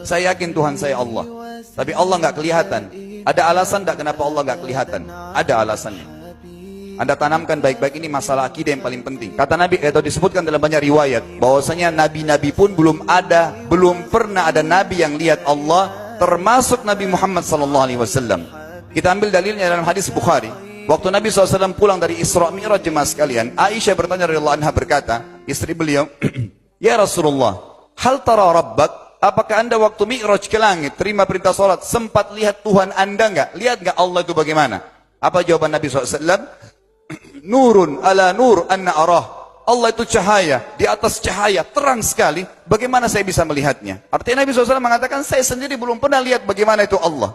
Saya yakin Tuhan saya Allah. Tapi Allah nggak kelihatan. Ada alasan tak kenapa Allah nggak kelihatan? Ada alasannya. Anda tanamkan baik-baik, ini masalah akidah yang paling penting. Kata Nabi, atau disebutkan dalam banyak riwayat, bahwasanya nabi-nabi pun belum pernah ada nabi yang lihat Allah, termasuk Nabi Muhammad SAW. Kita ambil dalilnya dalam hadis Bukhari. Waktu Nabi SAW pulang dari Isra Mi'raj, jemaah sekalian, Aisyah bertanya radhiyallahu anha, berkata, istri beliau, ya Rasulullah, hal tara rabbak? Apakah anda waktu Mi'raj ke langit, terima perintah salat, sempat lihat Tuhan anda enggak? Lihat enggak Allah itu bagaimana? Apa jawaban Nabi SAW? Nurun ala nur anna arah. Allah itu cahaya, di atas cahaya, terang sekali. Bagaimana saya bisa melihatnya? Artinya Nabi SAW mengatakan, saya sendiri belum pernah lihat bagaimana itu Allah.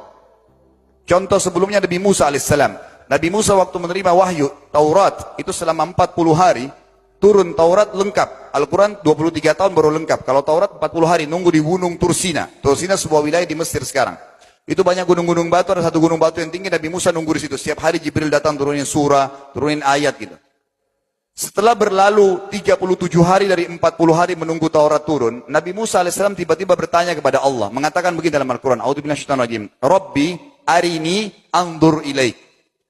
Contoh sebelumnya Nabi Musa alaihissalam. Nabi Musa waktu menerima wahyu Taurat, itu selama 40 hari, turun Taurat lengkap. Al-Quran 23 tahun baru lengkap. Kalau Taurat 40 hari, nunggu di gunung Tursina. Tursina sebuah wilayah di Mesir sekarang. Itu banyak gunung-gunung batu, ada satu gunung batu yang tinggi, Nabi Musa nunggu di situ. Setiap hari Jibril datang turunin surah, turunin ayat gitu. Setelah berlalu 37 hari dari 40 hari menunggu Taurat turun, Nabi Musa alaihissalam tiba-tiba bertanya kepada Allah, mengatakan begini dalam Al-Quran, A'udzu billahi rajim, Rabbi arini andur ilaik.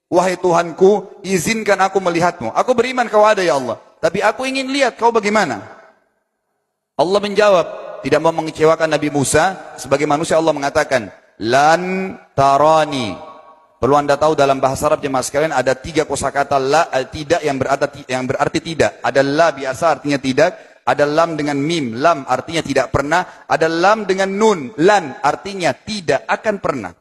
Wahai Tuhanku, izinkan aku melihatmu. Aku beriman kau ada ya Allah, tapi aku ingin lihat kau bagaimana. Allah menjawab, tidak mau mengecewakan Nabi Musa, sebagai manusia Allah mengatakan, lan tarani. Perlu anda tahu dalam bahasa Arab jemaah sekalian ada 3 kosakata la, tidak yang berarti tidak. Ada la biasa artinya tidak, ada lam dengan mim, lam artinya tidak pernah, ada lam dengan nun, lan artinya tidak akan pernah.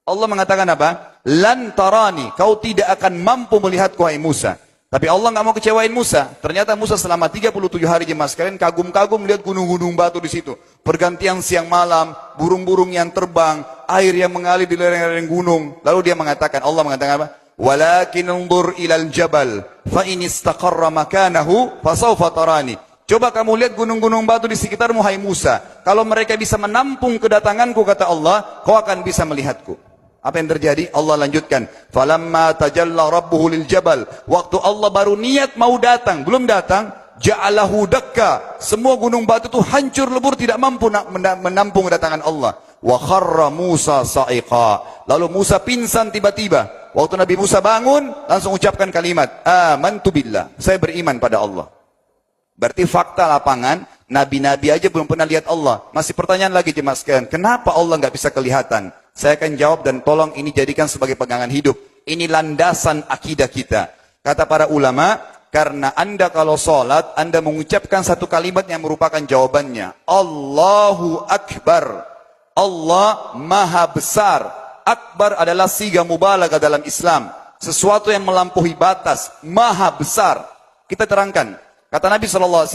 Allah mengatakan apa? Lan tarani, kau tidak akan mampu melihatku wahai Musa. Tapi Allah nggak mau kecewain Musa. Ternyata Musa selama 37 hari jemaah sekalian kagum-kagum lihat gunung-gunung batu di situ. Pergantian siang malam, burung-burung yang terbang, air yang mengalir di lereng-lereng gunung. Lalu dia mengatakan, Allah mengatakan apa? Walakin undur ilal jabal, fa in istaqarra makanahu fasawfa tarani. Coba kamu lihat gunung-gunung batu di sekitarmu hai Musa. Kalau mereka bisa menampung kedatanganku kata Allah, kau akan bisa melihatku. Apa yang terjadi? Allah lanjutkan. Falamma tajalla rabbuhu lil jabal. Waktu Allah baru niat mau datang, belum datang, ja'alahu dakka. Semua gunung batu itu hancur lebur, tidak mampu menampung kedatangan Allah. Wa kharra Musa sa'iqa. Lalu Musa pingsan tiba-tiba. Waktu Nabi Musa bangun, langsung ucapkan kalimat, amantu billah. Saya beriman pada Allah. Berarti fakta lapangan, nabi-nabi aja belum pernah lihat Allah. Masih pertanyaan lagi jemaah sekalian, kenapa Allah nggak bisa kelihatan? Saya akan jawab dan tolong ini jadikan sebagai pegangan hidup. Ini landasan akidah kita. Kata para ulama, karena anda kalau sholat, anda mengucapkan satu kalimat yang merupakan jawabannya. Allahu Akbar. Allah Maha Besar. Akbar adalah siga mubalaghah dalam Islam. Sesuatu yang melampaui batas. Maha Besar. Kita terangkan. Kata Nabi SAW,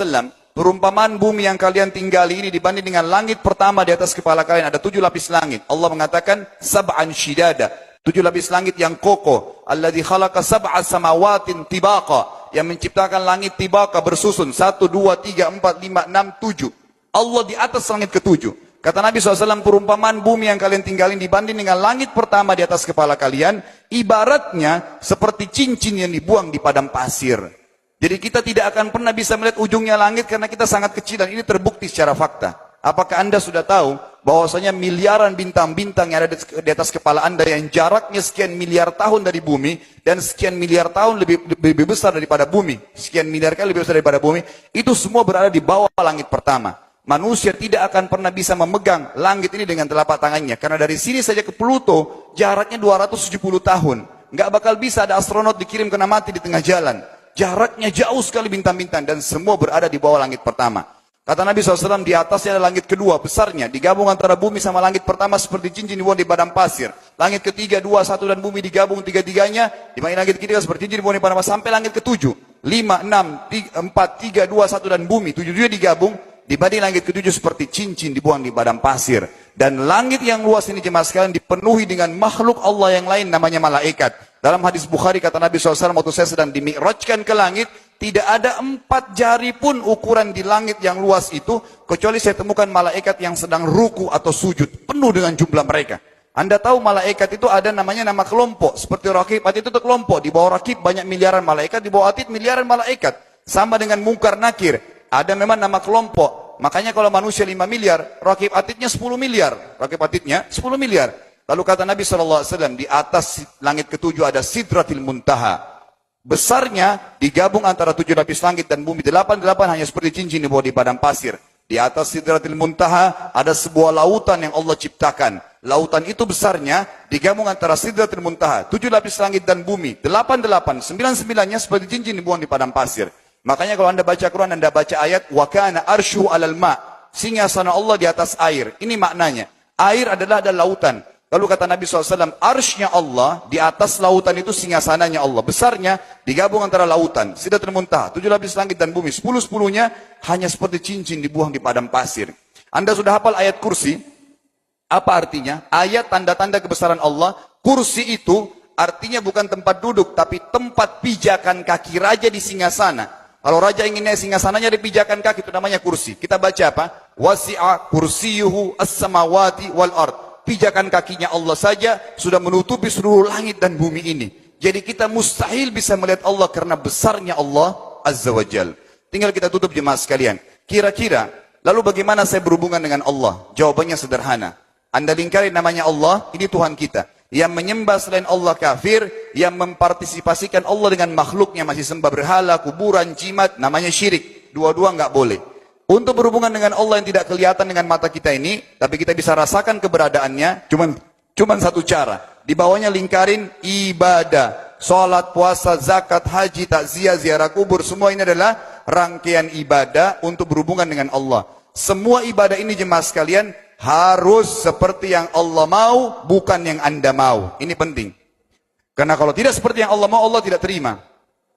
perumpamaan bumi yang kalian tinggali ini dibanding dengan langit pertama di atas kepala kalian ada 7 lapis langit. Allah mengatakan sab'an shidada, 7 lapis langit yang kokoh. Alladzi khalaqa sab'a samawatin tibaqa, yang menciptakan langit tibaqa bersusun 1, 2, 3, 4, 5, 6, 7. Allah di atas langit ke-7. Kata Nabi SAW, perumpamaan bumi yang kalian tinggalin dibanding dengan langit pertama di atas kepala kalian, ibaratnya seperti cincin yang dibuang di padang pasir. Jadi kita tidak akan pernah bisa melihat ujungnya langit karena kita sangat kecil, dan ini terbukti secara fakta. Apakah anda sudah tahu bahwasanya miliaran bintang-bintang yang ada di atas kepala anda yang jaraknya sekian miliar tahun dari bumi dan sekian miliar tahun lebih besar daripada bumi, sekian miliar kali lebih besar daripada bumi, itu semua berada di bawah langit pertama. Manusia tidak akan pernah bisa memegang langit ini dengan telapak tangannya karena dari sini saja ke Pluto jaraknya 270 tahun. Nggak bakal bisa ada astronot dikirim kena mati di tengah jalan. Jaraknya jauh sekali bintang-bintang dan semua berada di bawah langit pertama. Kata Nabi SAW, di atasnya ada langit kedua besarnya, digabung antara bumi sama langit pertama seperti cincin dibuang di padang pasir. Langit ketiga, 2, 1 dan bumi digabung tiga-tiganya, dibanding langit ketiga seperti cincin dibuang di padang pasir sampai langit ke-7. 5, 6, 4, 3, 2, 1 dan bumi, 7 digabung, dibanding langit ke-7 seperti cincin dibuang di padang pasir. Dan langit yang luas ini jemaah sekalian dipenuhi dengan makhluk Allah yang lain namanya malaikat. Dalam hadis Bukhari kata Nabi SAW, waktu saya sedang dimi'rajkan ke langit, tidak ada 4 jari pun ukuran di langit yang luas itu, kecuali saya temukan malaikat yang sedang ruku atau sujud, penuh dengan jumlah mereka. Anda tahu malaikat itu ada namanya nama kelompok, seperti Rakib, Atid itu kelompok, di bawah Rakib banyak miliaran malaikat, di bawah Atid miliaran malaikat. Sama dengan Munkar Nakir, ada memang nama kelompok. Makanya kalau manusia 5 miliar, rakib atidnya 10 miliar. Rakib atidnya 10 miliar. Lalu kata Nabi SAW, di atas langit ketujuh ada Sidratil Muntaha. Besarnya digabung antara 7 lapis langit dan bumi. 8 hanya seperti cincin di bawah di padang pasir. Di atas Sidratil Muntaha ada sebuah lautan yang Allah ciptakan. Lautan itu besarnya digabung antara Sidratil Muntaha, 7 lapis langit dan bumi. 8, 9-9-nya seperti cincin dibuang di padang pasir. Makanya kalau Anda baca Quran, Anda baca ayat wa kana arsyu 'alal ma'. Singgasana Allah di atas air. Ini maknanya. Air adalah ada lautan. Lalu kata Nabi SAW, arsy-nya Allah di atas lautan itu singgasananya Allah. Besarnya digabung antara lautan, Sidratul Muntaha, 7 lapis langit dan bumi. 10-10-nya hanya seperti cincin dibuang di padang pasir. Anda sudah hafal ayat kursi? Apa artinya? Ayat tanda-tanda kebesaran Allah. Kursi itu artinya bukan tempat duduk, tapi tempat pijakan kaki raja di singgasana. Kalau raja ingin naik singgasananya di pijakan kaki, itu namanya kursi. Kita baca apa? Wasi'a kursiyuhu as-samawati wal ard. Pijakan kakinya Allah saja sudah menutupi seluruh langit dan bumi ini. Jadi kita mustahil bisa melihat Allah karena besarnya Allah Azza wa Jal. Tinggal kita tutup jemaah sekalian. Kira-kira, lalu bagaimana saya berhubungan dengan Allah? Jawabannya sederhana. Anda lingkari namanya Allah, ini Tuhan kita. Yang menyembah selain Allah kafir, yang mempartisipasikan Allah dengan makhluknya, masih sembah berhala, kuburan, jimat, namanya syirik. Dua-dua nggak boleh. Untuk berhubungan dengan Allah yang tidak kelihatan dengan mata kita ini, tapi kita bisa rasakan keberadaannya, cuman satu cara. Di bawahnya lingkarin ibadah. Salat, puasa, zakat, haji, takziah, ziarah kubur, semua ini adalah rangkaian ibadah untuk berhubungan dengan Allah. Semua ibadah ini jemaah sekalian, harus seperti yang Allah mau, bukan yang Anda mau. Ini penting. Karena kalau tidak seperti yang Allah mau, Allah tidak terima.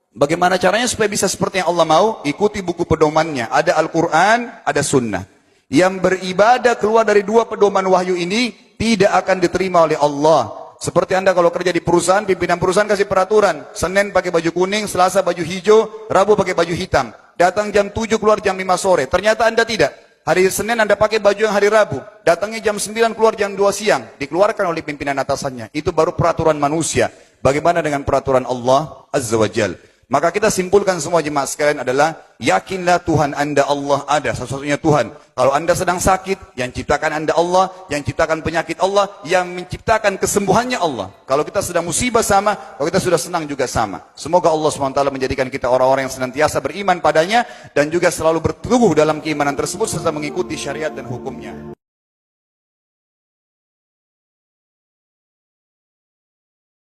Bagaimana caranya supaya bisa seperti yang Allah mau? Ikuti buku pedomannya. Ada Al-Quran, ada Sunnah. Yang beribadah keluar dari 2 pedoman wahyu ini, tidak akan diterima oleh Allah. Seperti Anda kalau kerja di perusahaan, pimpinan perusahaan kasih peraturan. Senin pakai baju kuning, Selasa baju hijau, Rabu pakai baju hitam. Datang jam 7, keluar jam 5 sore. Ternyata Anda tidak. Hari Senin Anda pakai baju yang hari Rabu. Datangnya jam 9, keluar jam 2 siang. Dikeluarkan oleh pimpinan atasannya. Itu baru peraturan manusia. Bagaimana dengan peraturan Allah Azza wa Jal? Maka kita simpulkan semua jemaah sekalian adalah, yakinlah Tuhan Anda Allah ada, satu-satunya Tuhan. Kalau Anda sedang sakit, yang ciptakan Anda Allah, yang ciptakan penyakit Allah, yang menciptakan kesembuhannya Allah. Kalau kita sedang musibah sama, kalau kita sudah senang juga sama. Semoga Allah SWT menjadikan kita orang-orang yang senantiasa beriman padanya, dan juga selalu berteguh dalam keimanan tersebut, serta mengikuti syariat dan hukumnya.